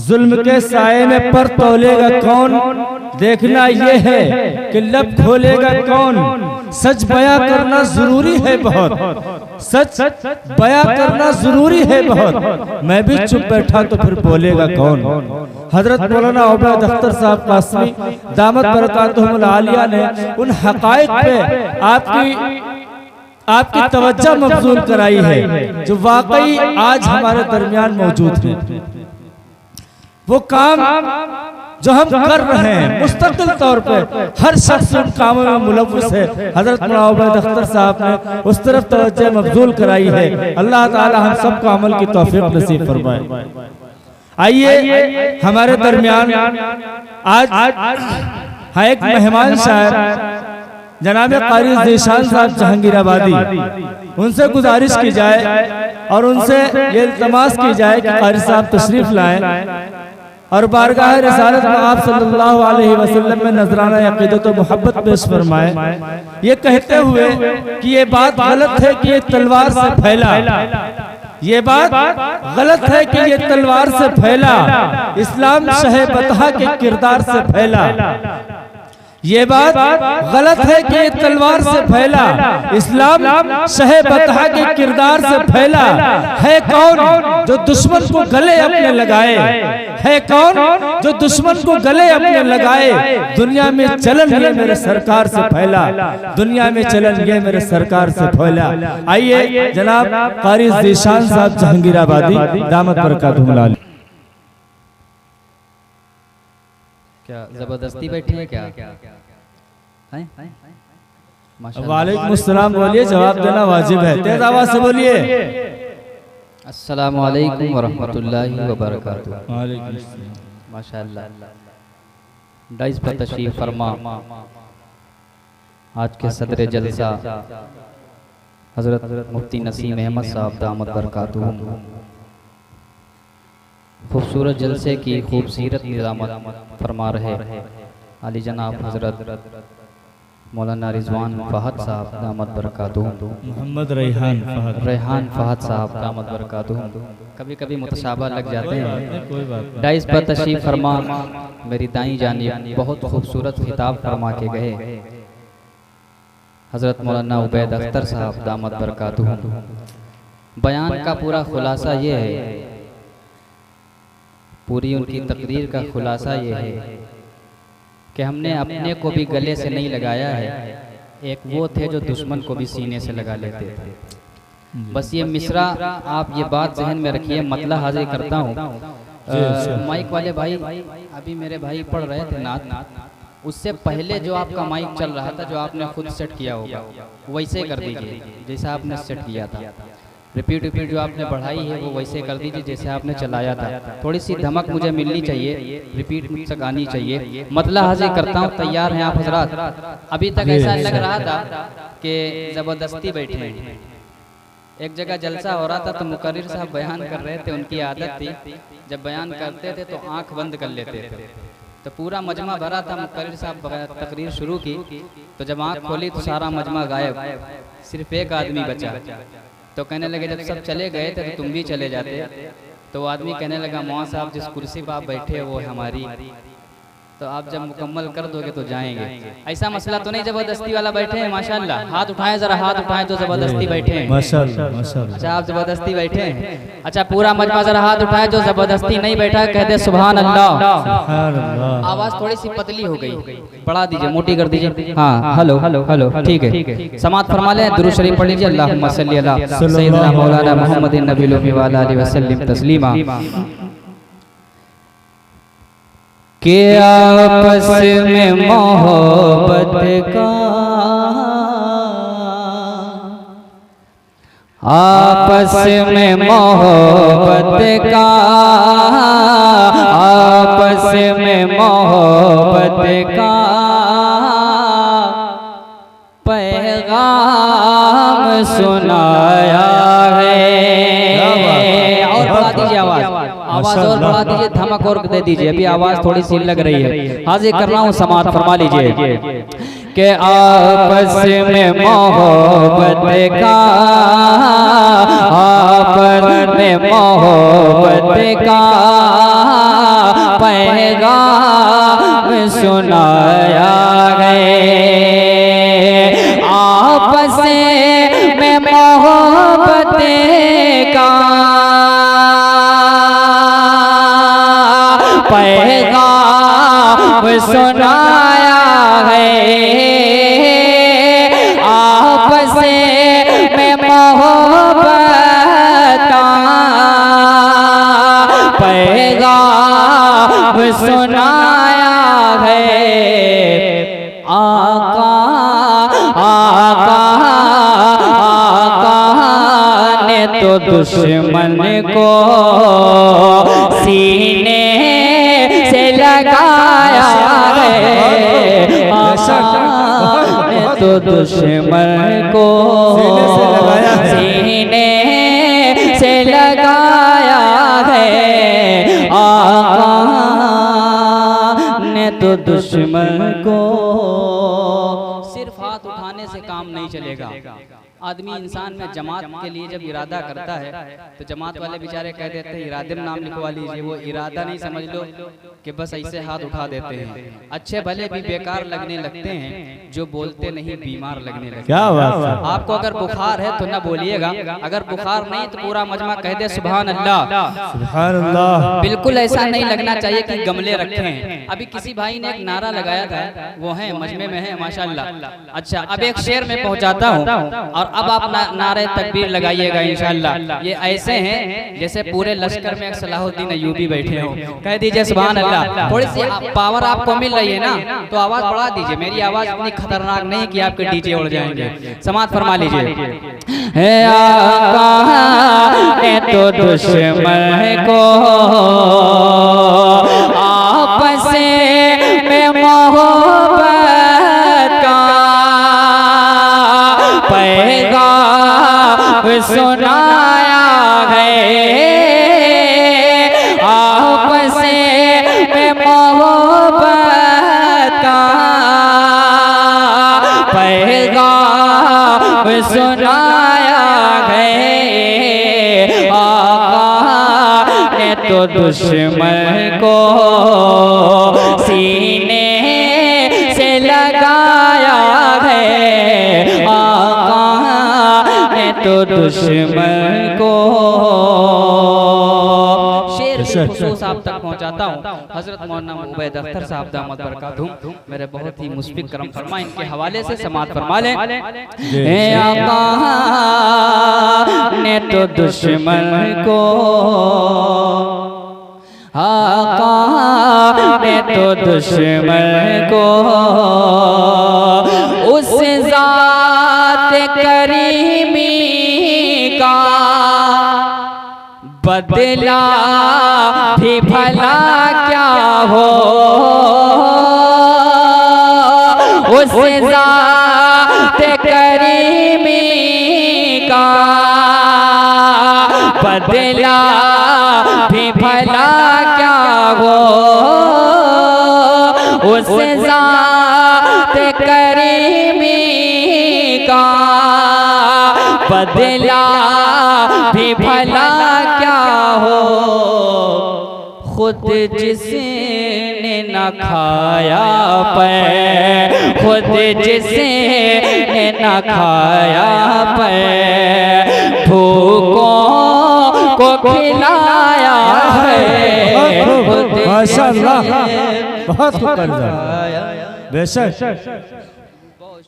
जुल्म के साए में पर तोलेगा कौन, देखना ये है कि लब खोलेगा कौन। सच बयां करना जरूरी है बहुत, सच बयां करना जरूरी है बहुत, मैं भी चुप बैठा तो फिर बोलेगा कौन। हजरत मौलाना उबैद अख्तर साहब कासमी दामत बरकातुहुल आलिया ने उन हकाइक पे आपकी तवज्जो मबजूल कराई है जो वाकई आज हमारे दरमियान मौजूद है। वो काम जो हम कर रहे हैं मुस्तकिल तौर पर हर शख्स उन कामों में मुलव्वस है। हजरत मौलाना उबैद अख्तर साहब ने उस तरफ तवज्जो मबजूल कराई है। अल्लाह ताला हम सबको अमल की तौफीक नसीब फरमाए। आइए हमारे दरमियान आज एक मेहमान शायर जनाब कारी ज़ीशान साहब जहांगीराबादी, उनसे गुजारिश की जाए और उनसे ये इल्तमास की जाए कि कारी साहब तशरीफ लाएं और बारगाह रिसालत में आप सल्लल्लाहु अलैहि वसल्लम में नजराना अक़ीदत व मोहब्बत पेश फरमाए, ये कहते हुए कि ये बात गलत है कि ये तलवार से फैला, ये बात गलत है कि ये तलवार से फैला, इस्लाम शहे बतहा के किरदार से फैला। ये बात गलत है कि ये तलवार से फैला, इस्लाम शहे बतहा के किरदार से फैला। है कौन जो दुश्मन को गले अपने लगाए, है कौन जो दुश्मन को गले अपने लगाए। दुनिया में चलन ये मेरे सरकार से फैला, दुनिया में चलन ये मेरे सरकार से फैला। आइए जनाब कारी ज़ीशान साहब जहांगीराबादी दामत बरकातुहुल आलिया। क्या जबरदस्ती बैठे हैं क्या? वालेकुम अस्सलाम बोलिए, जवाब देना वाजिब है, तेज आवाज से बोलिए। अस्सलामु अलैकुम व रहमतुल्लाहि व बरकातुहू। वालेकुम अस्सलाम। माशाअल्लाह। डाइस पर तशरीफ फरमा आज के सदर जलसा हजरत मुफ्ती नसीम अहमद साहब दामत बरकातुहू। खूबसूरत जलसे की खूबसूरत निज़ामत फरमा रहे अली जनाब हजरत मौलाना रिजवान फहद साहब दामत बरकातुहू, मोहम्मद रेहान फहद साहब दामत बरकातुहू। कभी कभी मुतशाबा लग जाते हैं। डाइस पर तशरीफ फरमा मेरी दाईं जानिब बहुत खूबसूरत खिताब फरमा के गए हजरत मौलाना उबैद अख्तर साहब दामत बरकातुहू। बयान का पूरा खुलासा ये है, पूरी उनकी तकरीर का खुलासा ये है कि हमने अपने को भी गले से नहीं लगाया है, एक वो थे जो दुश्मन को भी सीने से लगा लेते थे। बस ये मिसरा आप ये बात जहन में रखिए, मतला हाजिर करता हूँ। माइक वाले भाई अभी मेरे भाई पढ़ रहे थे नात, उससे पहले जो आपका माइक चल रहा था जो आपने खुद सेट किया होगा वैसे कर दीजिए जैसा आपने सेट किया था। रिपीट जो आपने बढ़ाई है वो वैसे कर दीजिए जैसे आपने चलाया था। थोड़ी सी धमक मुझे मिलनी चाहिए, रिपीट तक आनी चाहिए। मतलब हाजिर करता हूँ, तैयार हैं आप हजरात? अभी तक ऐसा लग रहा था कि ज़बरदस्ती बैठे हैं। एक जगह जलसा हो रहा था तो मुकर्रिर साहब बयान कर रहे थे, उनकी आदत थी जब बयान करते थे तो आँख बंद कर लेते थे। तो पूरा मजमा भरा था, मुकर्रिर साहब तकरीर शुरू की तो जब आँख खोली तो सारा मजमा गायब, सिर्फ एक आदमी बचा। तो कहने लगे जब सब चले गए थे तो तुम भी चले जाते। तो वो आदमी कहने लगा मौलाना साहब जिस कुर्सी पर आप बैठे वो हमारी, तो आप जब मुकम्मल कर दोगे तो जाएंगे। ऐसा मसला तो नहीं जबरदस्ती वाला बैठे हैं? माशाल्लाह हाथ उठाएं, जरा हाथ उठाएं जो जबरदस्ती बैठे हैं। माशाल्लाह माशाल्लाह। अच्छा आप जबरदस्ती बैठे हैं? अच्छा पूरा मजमा जरा हाथ उठाए जो जबरदस्ती नहीं बैठा है, कहते सुभान अल्लाह। आवाज थोड़ी सी पतली हो गई, बढ़ा दीजिए, मोटी कर दीजिए। हाँ हेलो हेलो हेलो, ठीक है। समात फरमा लें, दुरूद शरीफ पढ़ लीजिए। अल्लाहुम्मा सल्ली अला सय्यिदना मौलाना मुहम्मदिन नबील उम्मी व अला आलिहि वसल्लम तस्लीमा। के आपस में मोहब्बत का, आपस में मोहब्बत का, आपस में मोहब्बत का पैगाम सुनाया है। और बढ़ा दीजिए आवाज और बढ़ा दीजिए, धमक और दे दीजिए, अभी आवाज थोड़ी सी लग रही है। हाजिर कर रहा हूँ, समात फरमा लीजिए कि आपस में मोहब्बत का, आपस में मोहब्बत का आपस में मोहब्बत का पैगाम सुनाया है, आपस में मोहब्बत का पैगाम सुनाया है। आका आका आका ने तो दुश्मन को सीने से लगाया है, आका ने तो दुश्मन को सीने से लगाया है, आका ने तो दुश्मन को। सिर्फ हाथ उठाने से काम नहीं चलेगा। आदमी इंसान में जमात के लिए जब इरादा करता है तो जमात वाले बेचारे कह देते हैं इरादे में नाम लिखवा लीजिए, वो इरादा नहीं समझ लो कि बस ऐसे हाथ उठा देते हैं। अच्छे भले भी बेकार लगने लगते हैं, जो बोलते नहीं बीमार लगने लगते। क्या बात है। आपको अगर बुखार है तो ना बोलिएगा, अगर बुखार नहीं तो पूरा मजमा कह दे सुभान अल्लाह सुभान अल्लाह। बिल्कुल ऐसा नहीं लगना चाहिए कि गमले रखे हैं। अभी किसी भाई ने एक नारा लगाया था, वो है मजमे में है माशाल्लाह। अच्छा, अब एक शेर में पहुंचाता हूँ और अब आप नारे तकबीर लगाइएगा इंशाअल्लाह। ये ऐसे हैं जैसे पूरे लश्कर में एक सलाहुद्दीन अय्यूबी बैठे हो। कह दीजिए सुभान अल्लाह। थोड़ी सी पावर आपको मिल रही है ना, तो आवाज बढ़ा दीजिए। मेरी आवाज इतनी खतरनाक नहीं कि आपके डीजे उड़ जाएंगे। समात फरमा लीजिए। है आका ने तो दुश्मन को आपस में मोहब्बत का पैगाम सुनाया है, आपस में मोहब्बत का पैगाम सुनाया है, आका ने तो दुश्मन को सीने से लगाया है, आका ने तो दुश्मन को। शेर खुसूस आप तक पहुंचाता हूँ। हजरत मौलाना उबैद अख्तर साहब दामद बरकातुहू मेरे बहुत ही मुस्बिक करम फरमा, इनके हवाले से समात फरमा लें। आका ने तो दुश्मन को, आका ने तो दुश्मन को उस जात करीमी का बदला भी भला क्या हो, उस जात करीमी का बदला भी भला क्या हो, उस जात करीमी का बदला भी भला क्या हो। खुद जिसने न खाया पे, खुद जिसने न खाया पे, भूखों को खिलाया है, माशाअल्लाह बहुत खूब, बेशक।